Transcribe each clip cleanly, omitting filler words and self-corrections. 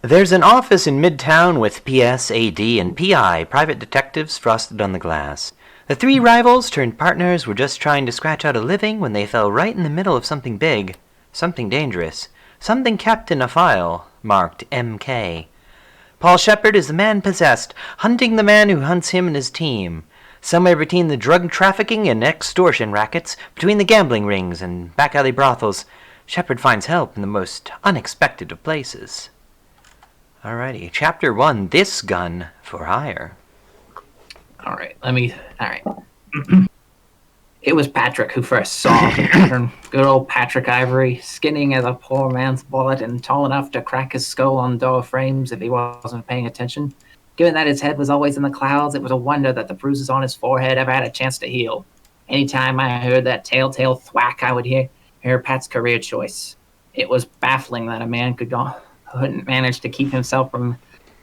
There's an office in Midtown with PS, AD, and PI, private detectives, frosted on the glass. The three rivals turned partners were just trying to scratch out a living when they fell right in the middle of something big, something dangerous, something kept in a file marked MK. Paul Shepard is the man possessed, hunting the man who hunts him and his team. Somewhere between the drug trafficking and extortion rackets, between the gambling rings and back alley brothels, Shepard finds help in the most unexpected of places. Alrighty, Chapter 1, This Gun for Hire. Alright. It was Patrick who first saw good old Patrick Ivory, skinny as a poor man's bullet and tall enough to crack his skull on door frames if he wasn't paying attention. Given that his head was always in the clouds, it was a wonder that the bruises on his forehead ever had a chance to heal. Anytime I heard that telltale thwack, I would hear Pat's career choice. It was baffling that a man couldn't manage to keep himself from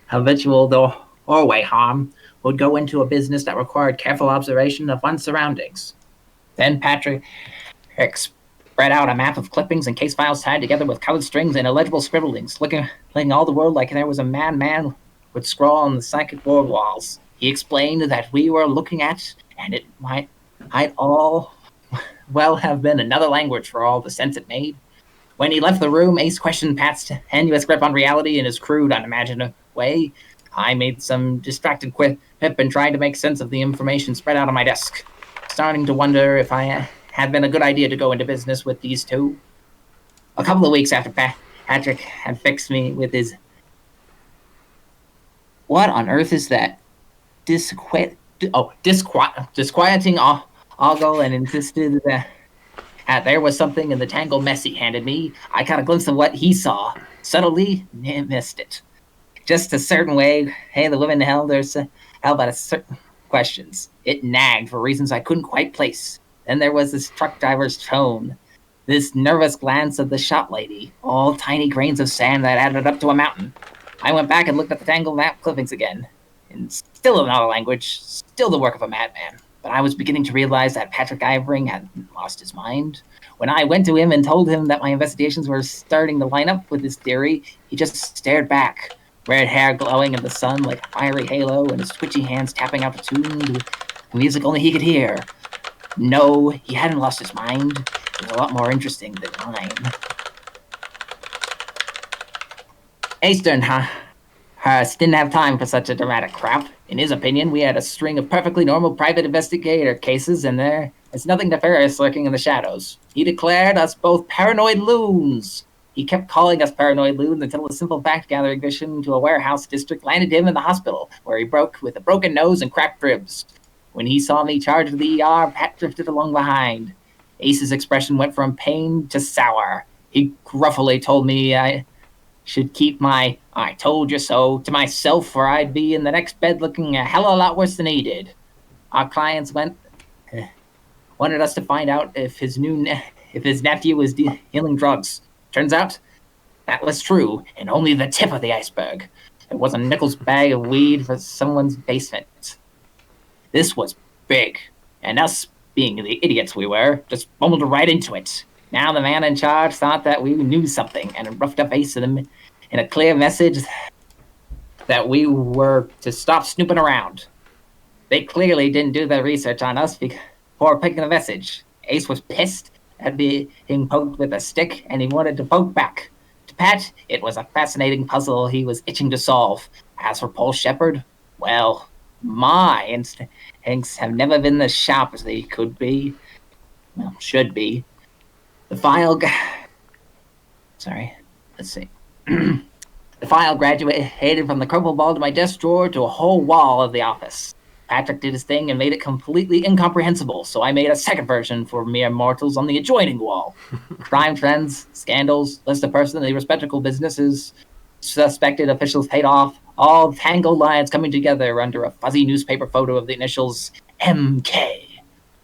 habitual doorway harm, would go into a business that required careful observation of one's surroundings. Then Patrick spread out a map of clippings and case files tied together with colored strings and illegible scribblings, looking all the world like there was a madman would scrawl on the psychic board walls. He explained that we were looking at, and it might all well have been another language for all the sense it made. When he left the room, Ace questioned Pat's tenuous grip on reality in his crude, unimaginative way. I made some distracted quip and tried to make sense of the information spread out on my desk, starting to wonder if I had been a good idea to go into business with these two. A couple of weeks after Patrick had fixed me with his... What on earth is that? Disquieting ogle, and insisted that there was something in the tangle mess he handed me. I caught a glimpse of what he saw. Subtly, missed it. Just a certain way, the women held by certain questions. It nagged for reasons I couldn't quite place. Then there was this truck driver's tone, this nervous glance of the shop lady, all tiny grains of sand that added up to a mountain. I went back and looked at the tangled map clippings again. In still another language, still the work of a madman. But I was beginning to realize that Patrick Ivory had lost his mind. When I went to him and told him that my investigations were starting to line up with his theory, he just stared back, red hair glowing in the sun like a fiery halo, and his twitchy hands tapping out the tune to music only he could hear. No, he hadn't lost his mind. It was a lot more interesting than mine. Eastern, didn't have time for such a dramatic crap. In his opinion, we had a string of perfectly normal private investigator cases, and there is nothing nefarious lurking in the shadows. He declared us both paranoid loons. He kept calling us paranoid loons until a simple fact-gathering mission to a warehouse district landed him in the hospital, where he broke with a broken nose and cracked ribs. When he saw me charge to the ER, Pat drifted along behind. Ace's expression went from pain to sour. He gruffly told me I should keep my "I told you so" to myself, or I'd be in the next bed looking a hell of a lot worse than he did. Our clients wanted us to find out if his nephew was dealing drugs. Turns out that was true, and only the tip of the iceberg. It was a nickel's bag of weed for someone's basement. This was big, and us, being the idiots we were, just bumbled right into it. Now the man in charge thought that we knew something, and roughed up Ace in a clear message that we were to stop snooping around. They clearly didn't do their research on us before picking the message. Ace was pissed at being poked with a stick, and he wanted to poke back. To Pat, it was a fascinating puzzle he was itching to solve. As for Paul Shepard, well, my instincts have never been as sharp as they could be. Well, should be. The file... Let's see. The file graduated from the crumpled ball to my desk drawer to a whole wall of the office. Patrick did his thing and made it completely incomprehensible, so I made a second version for mere mortals on the adjoining wall. Crime trends, scandals, list of personally respectable businesses, suspected officials paid off, all tangled lines coming together under a fuzzy newspaper photo of the initials MK.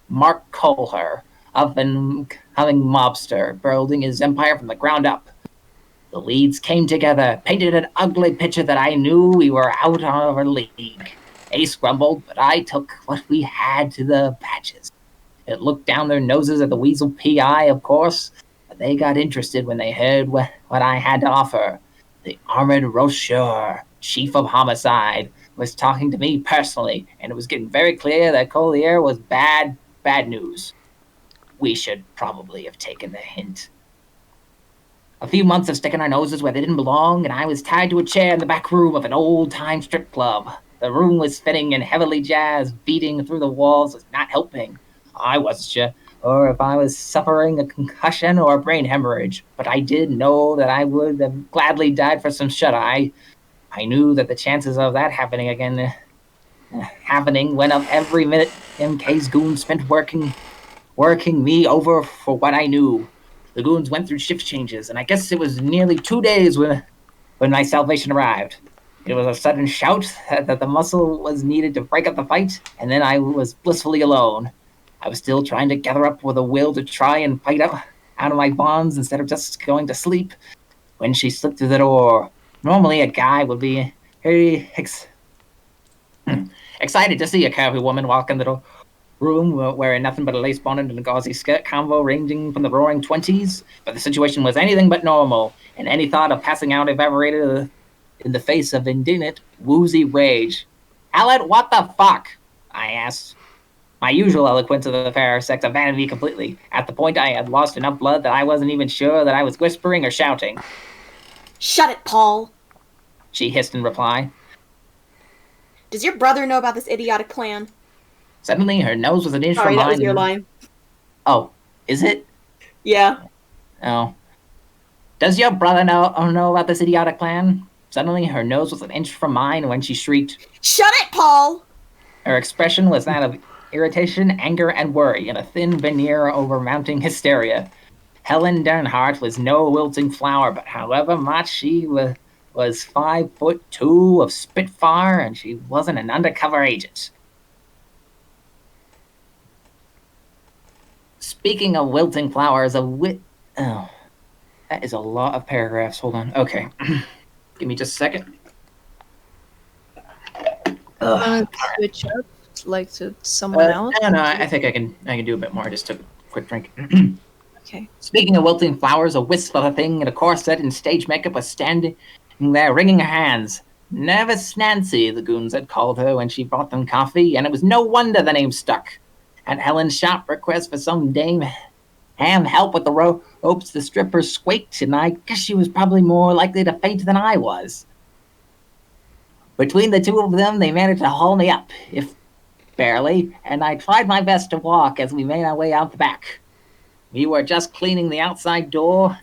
Mark Kohler, up-and-coming mobster, building his empire from the ground up. The leads came together, painted an ugly picture that I knew we were out of our league. Ace grumbled, but I took what we had to the patches. It looked down their noses at the Weasel PI, of course, but they got interested when they heard what I had to offer. The armored Rocher, chief of homicide, was talking to me personally, and it was getting very clear that Collier was bad news. We should probably have taken the hint. A few months of sticking our noses where they didn't belong, and I was tied to a chair in the back room of an old-time strip club. The room was spinning and heavily jazz beating through the walls was not helping. I wasn't sure or if I was suffering a concussion or a brain hemorrhage, but I did know that I would have gladly died for some shut-eye. I knew that the chances of that happening again went up every minute MK's goons spent working me over for what I knew. The goons went through shift changes, and I guess it was nearly 2 days when my salvation arrived. It was a sudden shout that the muscle was needed to break up the fight, and then I was blissfully alone. I was still trying to gather up with a will to try and fight out of my bonds instead of just going to sleep when she slipped through the door. Normally, a guy would be very excited to see a curvy woman walk in the door room wearing nothing but a lace bonnet and a gauzy skirt combo ranging from the roaring 20s, but the situation was anything but normal, and any thought of passing out evaporated in the face of indignant, woozy rage. Alan, what the fuck? I asked. My usual eloquence of the fair sex abandoned me completely. At the point I had lost enough blood that I wasn't even sure that I was whispering or shouting. Shut it, Paul, she hissed in reply. Does your brother know about this idiotic plan? Suddenly, her nose was an inch from mine. Sorry, that was your line. Oh, is it? Yeah. Oh. Does your brother know about this idiotic plan? Suddenly, her nose was an inch from mine when she shrieked, Shut it, Paul! Her expression was that of irritation, anger, and worry, and a thin veneer over mounting hysteria. Helen Dernhardt was no wilting flower, but however much she was 5'2" of Spitfire, and she wasn't an undercover agent. Speaking of wilting flowers, that is a lot of paragraphs. Hold on. Okay. Give me just a second. Switch up, to someone else? No, I think I can do a bit more. I just took a quick drink. Okay. Speaking of wilting flowers, a wisp of a thing in a corset and stage makeup was standing there, wringing her hands. Nervous Nancy, the goons had called her when she brought them coffee, and it was no wonder the name stuck. At Helen's shop request for some dame ham help with the ropes, the stripper squeaked, and I guess she was probably more likely to faint than I was. Between the two of them, they managed to haul me up, if barely, and I tried my best to walk as we made our way out the back. We were just clearing the outside door.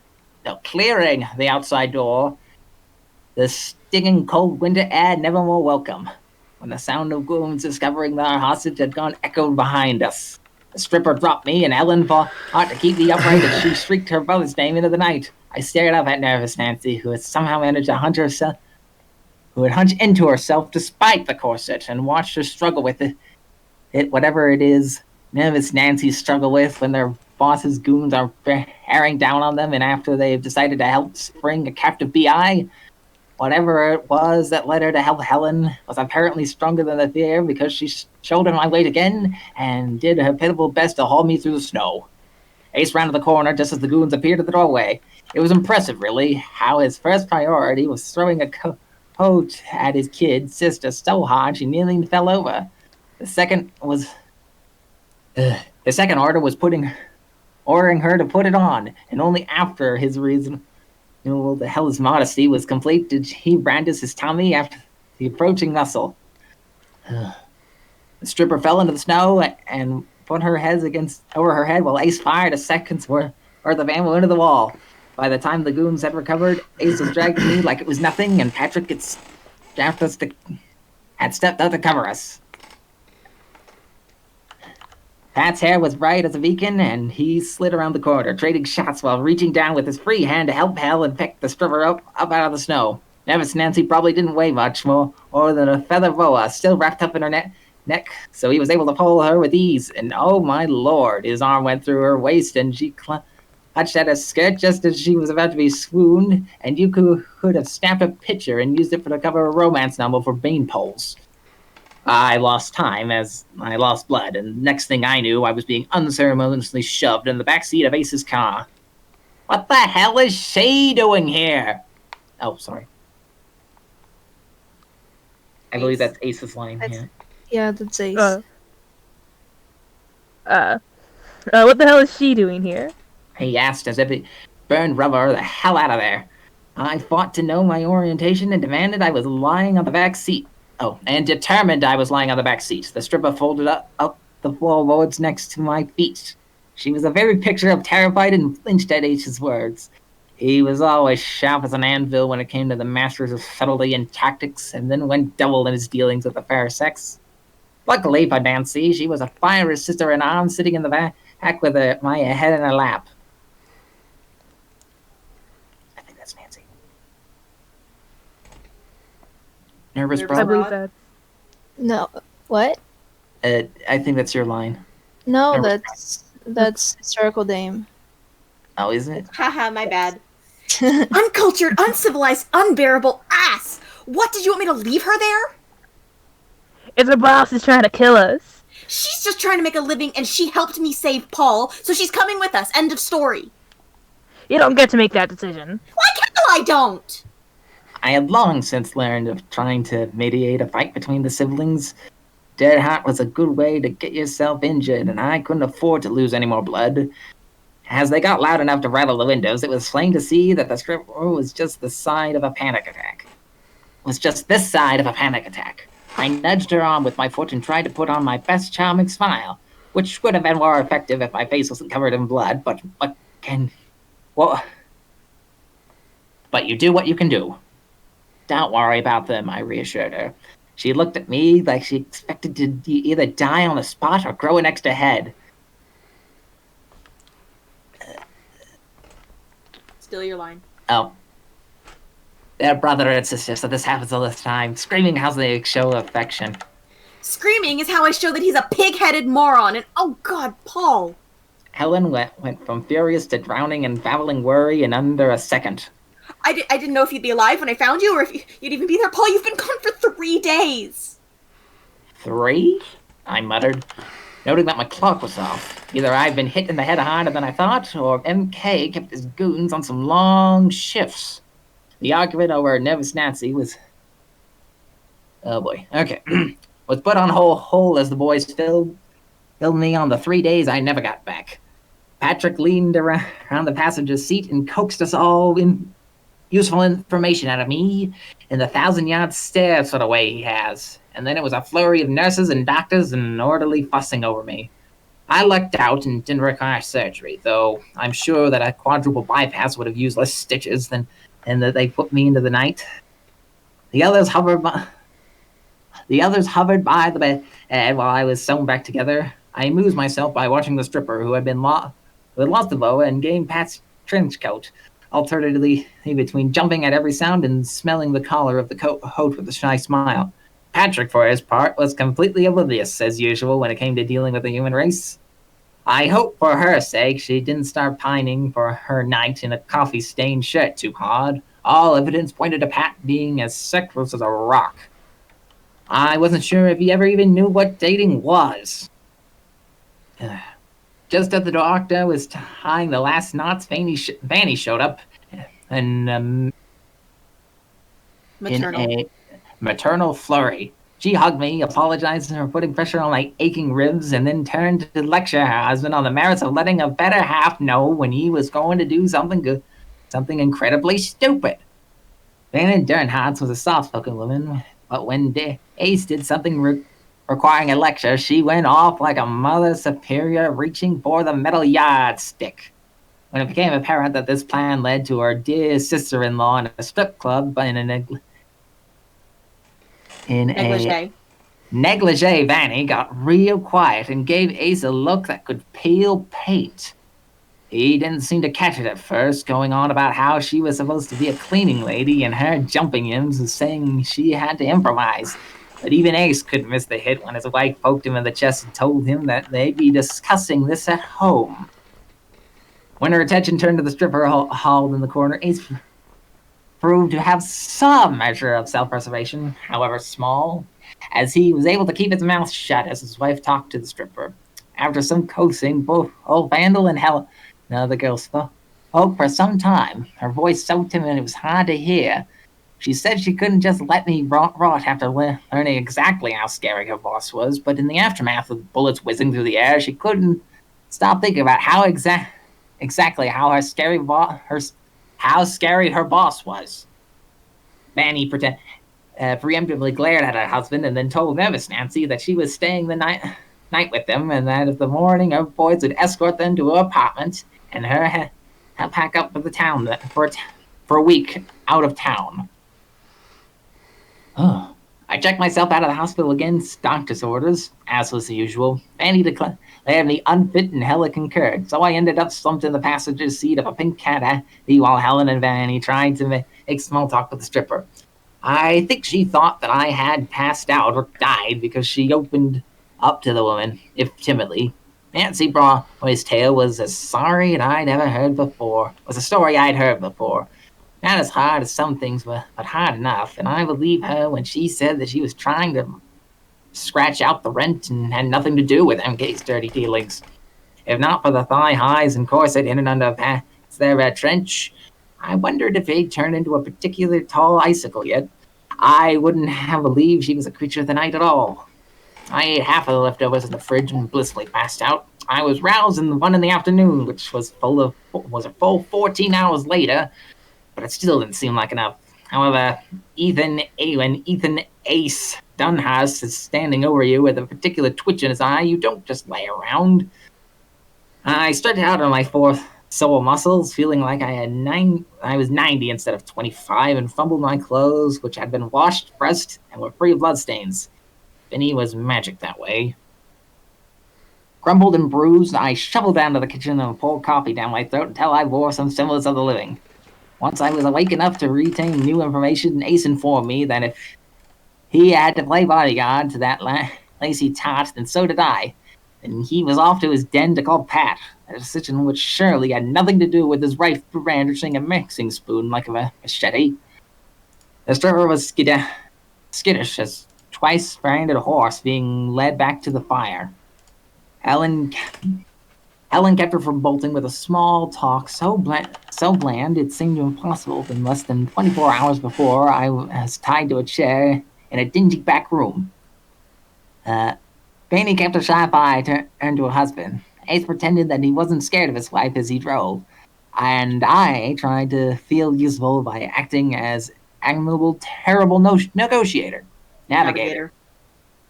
The stinging cold winter air never more welcome, when the sound of goons discovering that our hostage had gone echoed behind us. The stripper dropped me, and Ellen fought to keep me upright, and she shrieked her brother's name into the night. I stared up at nervous Nancy, who had somehow managed to hunch into herself despite the corset, and watched her struggle with it, whatever it is nervous Nancy's struggle with when their boss's goons are bearing down on them, and after they've decided to help spring a captive BI. Whatever it was that led her to help Helen was apparently stronger than the fear, because she shouldered my weight again and did her pitiful best to haul me through the snow. Ace rounded the corner just as the goons appeared at the doorway. It was impressive, really, how his first priority was throwing a coat at his kid sister so hard she nearly fell over. The second order was ordering her to put it on, and only after his reason. His modesty was complete did he brandish his Tommy after the approaching muscle. The stripper fell into the snow and put her head over her head while Ace fired a second's worth of ammo into the wall. By the time the goons had recovered, Ace was dragging me like it was nothing, and Patrick had stepped out to cover us. Pat's hair was bright as a beacon, and he slid around the corner, trading shots while reaching down with his free hand to help Helen pick the stripper up out of the snow. Nervous Nancy probably didn't weigh much more than a feather boa, still wrapped up in her neck, so he was able to pull her with ease, and oh my lord, his arm went through her waist, and she clutched at her skirt just as she was about to be swooned, and you could have snapped a picture and used it for the cover of a romance novel for bean poles. I lost time as I lost blood, and next thing I knew, I was being unceremoniously shoved in the backseat of Ace's car. What the hell is she doing here? Oh, sorry. I believe Ace. that's Ace's line. That's- Yeah. Yeah, that's Ace. What the hell is she doing here? He asked as if it burned rubber the hell out of there. I fought to know my orientation and demanded I was lying on the back seat. Oh, and determined I was lying on the back seat. The stripper folded up the floorboards next to my feet. She was the very picture of terrified and flinched at Ace's words. He was always sharp as an anvil when it came to the masters of subtlety and tactics, and then went double in his dealings with the fair sex. Luckily for Nancy, she was a fiery sister in arms sitting in the back with my head in her lap. I think that's Nancy. Nervous, Nervous bro? I Rob? believe that. No, what? I think that's your line. No, Nervous that's historical dame. Oh, is it? Haha, my bad. Uncultured, uncivilized, unbearable ass! What, did you want me to leave her there? It's her boss is trying to kill us. She's just trying to make a living and she helped me save Paul, so she's coming with us. End of story. You don't get to make that decision. Why can't I don't? I had long since learned of trying to mediate a fight between the siblings. Dead heart was a good way to get yourself injured, and I couldn't afford to lose any more blood. As they got loud enough to rattle the windows, it was plain to see that the stripper was just the side of a panic attack. It was just this side of a panic attack. I nudged her on with my foot and tried to put on my best charming smile, which would have been more effective if my face wasn't covered in blood, but But you do what you can do. Don't worry about them, I reassured her. She looked at me like she expected to either die on the spot or grow an extra head. Still your line. Oh. They're brother and sister, so this happens all the time. Screaming how they show affection. Screaming is how I show that he's a pig-headed moron, and oh god, Paul. Helen went from furious to drowning in babbling worry in under a second. I didn't know if you'd be alive when I found you, or if you'd even be there. Paul, you've been gone for 3 days. 3? I muttered, noting that my clock was off. Either I'd been hit in the head harder than I thought, or MK kept his goons on some long shifts. The argument over Nervous Nancy was... Oh boy, okay. Was put on hold as the boys filled me on the 3 days I never got back. Patrick leaned around the passenger seat and coaxed us all in useful information out of me in the 1,000-yard stare sort of way he has. And then it was a flurry of nurses and doctors and orderly fussing over me. I lucked out and didn't require surgery, though I'm sure that a quadruple bypass would have used less stitches and that they put me into the night. The others hovered by the bed while I was sewn back together. I amused myself by watching the stripper who had lost the boa and gained Pat's trench coat, alternatively between jumping at every sound and smelling the collar of the coat with a shy smile. Patrick, for his part, was completely oblivious, as usual, when it came to dealing with the human race. I hope for her sake she didn't start pining for her night in a coffee-stained shirt too hard. All evidence pointed to Pat being as sexless as a rock. I wasn't sure if he ever even knew what dating was. Just as the doctor was tying the last knots, Vanny showed up, and Maternal. in a maternal flurry. She hugged me, apologizing for putting pressure on my aching ribs, and then turned to lecture her husband on the merits of letting a better half know when he was going to do something good, something incredibly stupid. Vanna Dernhardt was a soft-spoken woman, but when Ace did something requiring a lecture, she went off like a mother superior reaching for the metal yardstick. When it became apparent that this plan led to her dear sister-in-law in a strip club in a negligee, Vanny got real quiet and gave Ace a look that could peel paint. He didn't seem to catch it at first, going on about how she was supposed to be a cleaning lady and her jumping him, saying she had to improvise. But even Ace couldn't miss the hit when his wife poked him in the chest and told him that they'd be discussing this at home. When her attention turned to the stripper hauled in the corner, Ace proved to have some measure of self-preservation, however small, as he was able to keep his mouth shut as his wife talked to the stripper. After some coaxing, both old Vandal and Helen, the girl spoke for some time, her voice so timid it was hard to hear. She said she couldn't just let me rot after learning exactly how scary her boss was, but in the aftermath of bullets whizzing through the air, she couldn't stop thinking about exactly how how scary her boss was. Fanny preemptively glared at her husband and then told nervous Nancy that she was staying the night with them, and that in the morning her boys would escort them to her apartment and her pack up for the town for a week out of town. Oh. I checked myself out of the hospital against doctor's orders, as was the usual. Fanny declared me unfit and Hella concurred, so I ended up slumped in the passenger seat of a pink cat while Helen and Fanny tried to make small talk with the stripper. I think she thought that I had passed out or died because she opened up to the woman, if timidly. Nancy Broadway's tale was as sorry as I'd ever heard before. Was a story I'd heard before. Not as hard as some things, but hard enough. And I believe her when she said that she was trying to scratch out the rent and had nothing to do with MK's dirty dealings. If not for the thigh highs and corset in and under their trench, I wondered if they'd turned into a particular tall icicle yet. I wouldn't have believed she was a creature of the night at all. I ate half of the leftovers in the fridge and blissfully passed out. I was roused in the 1 in the afternoon, which was a full 14 hours later, but it still didn't seem like enough. However, Ethan Ace Dunhurst is standing over you with a particular twitch in his eye. You don't just lay around. I stretched out on my fourth sole muscles, feeling like I was 90 instead of 25, and fumbled my clothes, which had been washed, pressed, and were free of bloodstains. Vinny was magic that way. Crumpled and bruised, I shoveled down to the kitchen and poured coffee down my throat until I wore some semblance of the living. Once I was awake enough to retain new information, Ace informed me that if he had to play bodyguard to that lazy tot, then so did I. And he was off to his den to call Pat, a decision which surely had nothing to do with his right for brandishing a mixing spoon like a machete. The stripper was skittish as twice branded a horse being led back to the fire. Helen kept her from bolting with a small talk so bland it seemed impossible. In less than 24 hours before, I was tied to a chair in a dingy back room. Fanny kept a shy eye turned to her husband. Ace pretended that he wasn't scared of his wife as he drove, and I tried to feel useful by acting as admirable, terrible navigator.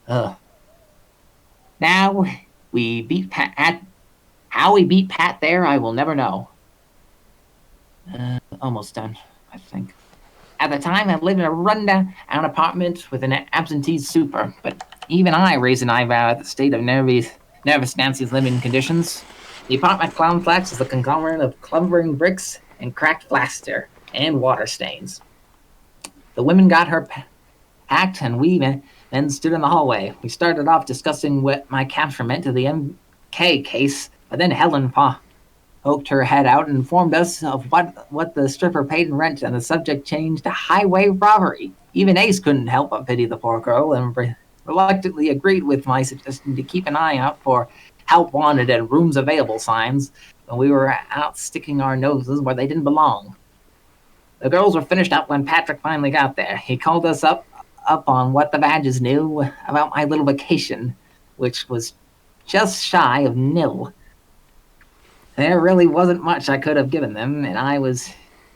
Ugh. Now we beat Pat. How we beat Pat there, I will never know. Almost done, I think. At the time, I lived in a rundown apartment with an absentee super, but even I raised an eyebrow at the state of nervous Nancy's living conditions. The apartment complex is a conglomerate of clumbering bricks and cracked plaster and water stains. The women got her packed, and we then stood in the hallway. We started off discussing what my capture meant to the MK case, but then Helen poked her head out and informed us of what the stripper paid in rent, and the subject changed to highway robbery. Even Ace couldn't help but pity the poor girl, and reluctantly agreed with my suggestion to keep an eye out for help wanted and rooms available signs when we were out sticking our noses where they didn't belong. The girls were finished up when Patrick finally got there. He called us up on what the badges knew about my little vacation, which was just shy of nil. There really wasn't much I could have given them, and I was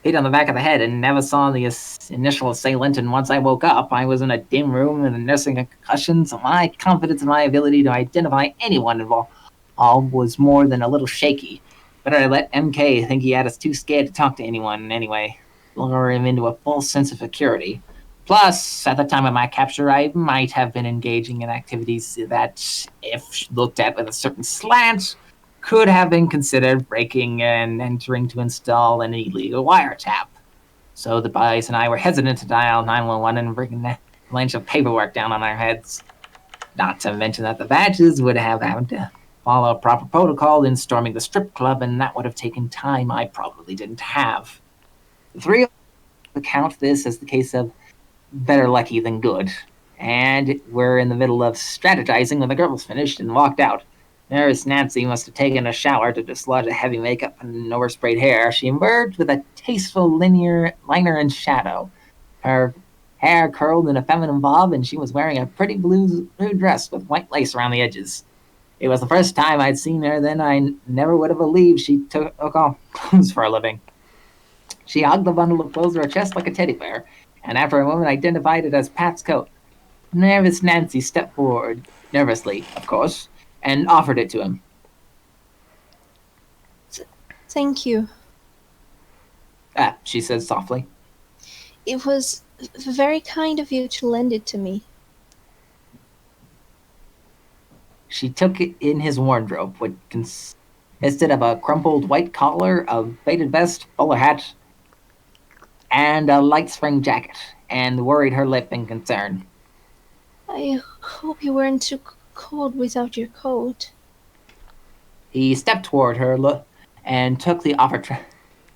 hit on the back of the head and never saw the initial assailant, and once I woke up, I was in a dim room and nursing a concussion, so my confidence in my ability to identify anyone involved was more than a little shaky. Better I let MK think he had us too scared to talk to anyone anyway, lure him into a false sense of security. Plus, at the time of my capture, I might have been engaging in activities that, if looked at with a certain slant, could have been considered breaking and entering to install an illegal wiretap. So the boys and I were hesitant to dial 911 and bring an avalanche of paperwork down on our heads. Not to mention that the badges would have had to follow proper protocol in storming the strip club, and that would have taken time I probably didn't have. The three of us count this as the case of better lucky than good, and we're in the middle of strategizing when the girls finished and walked out. Nurse Nancy must have taken a shower to dislodge the heavy makeup and oversprayed hair. She emerged with a tasteful liner and shadow. Her hair curled in a feminine bob, and she was wearing a pretty blue dress with white lace around the edges. It was the first time I'd seen her, then I never would have believed she took off clothes for a living. She hugged the bundle of clothes to her chest like a teddy bear, and after a moment identified it as Pat's coat. Nervous Nancy stepped forward, nervously, of course, and offered it to him. Thank you. She said softly. It was very kind of you to lend it to me. She took it in his wardrobe, which consisted of a crumpled white collar, a faded vest, bowler hat, and a light spring jacket, and worried her lip in concern. I hope you weren't too cold without your coat. He stepped toward her and took the offered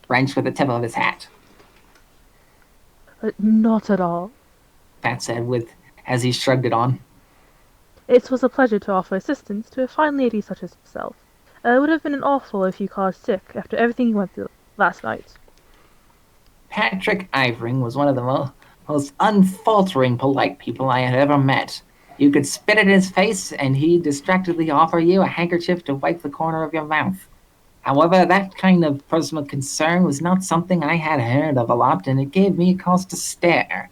wrench with the tip of his hat. Not at all. Pat said as he shrugged it on. It was a pleasure to offer assistance to a fine lady such as yourself. It would have been awful if you caused sick after everything you went through last night. Patrick Ivering was one of the most unfaltering, polite people I had ever met. You could spit in his face, and he'd distractedly offer you a handkerchief to wipe the corner of your mouth. However, that kind of personal concern was not something I had heard of a lot, and it gave me cause to stare.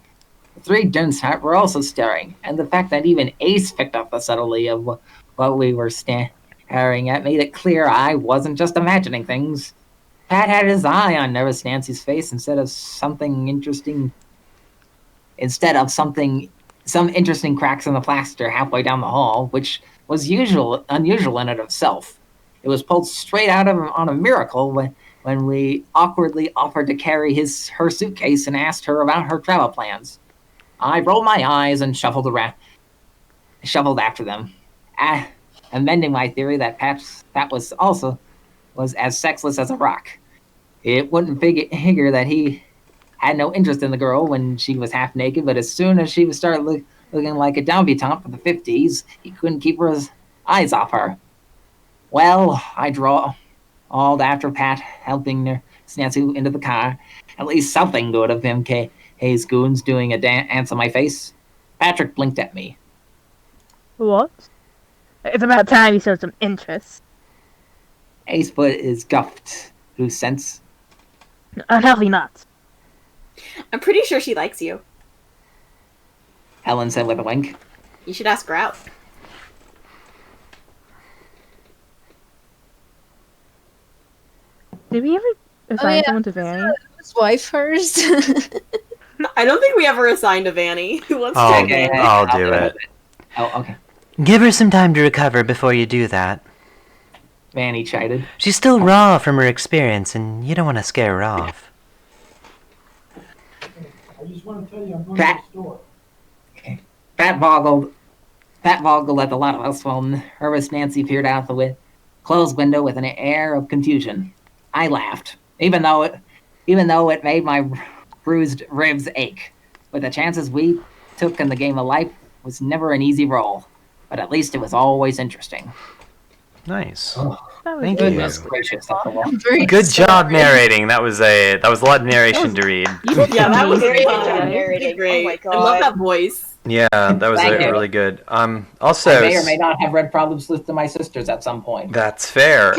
The three Dunsart were also staring, and the fact that even Ace picked up the subtlety of what we were staring at made it clear I wasn't just imagining things. Pat had his eye on nervous Nancy's face instead of some interesting cracks in the plaster halfway down the hall, which was unusual in and of itself. It was pulled straight out of him on a miracle when we awkwardly offered to carry her suitcase and asked her about her travel plans. I rolled my eyes and shuffled after them, amending my theory that Pat was as sexless as a rock. It wouldn't figure that he had no interest in the girl when she was half naked, but as soon as she started looking like a debutante for the 50s, he couldn't keep his eyes off her. Well, I drawled after Pat, helping Nancy into the car. At least something good of him, Hayes Goons doing a dance on my face. Patrick blinked at me. What? It's about time you showed some interest. Ace foot is guffed, loose sense. Unhealthy not. I'm pretty sure she likes you. Helen said with a wink. You should ask her out. Did we ever assign someone to Vanny? His wife first. I don't think we ever assigned a Vanny. Let's check it. I'll do it. Oh, okay. Give her some time to recover before you do that. Vanny chided. She's still raw from her experience, and you don't want to scare her off. I just want to tell you I'm going to the store. Okay. Pat boggled at the lot of us while nervous Nancy peered out the closed window with an air of confusion. I laughed, even though it made my bruised ribs ache. But the chances we took in the game of life was never an easy roll, but at least it was always interesting. Nice. Oh, Thank goodness you. gracious! Good job narrating. That was a lot of narration to read. Yeah, that was Very fun. good job narrating. You did great. Oh my God. I love that voice. Yeah, that was Thank you. really good. I Also, may or may not have read Problem Sleuth to my sisters at some point. that's fair.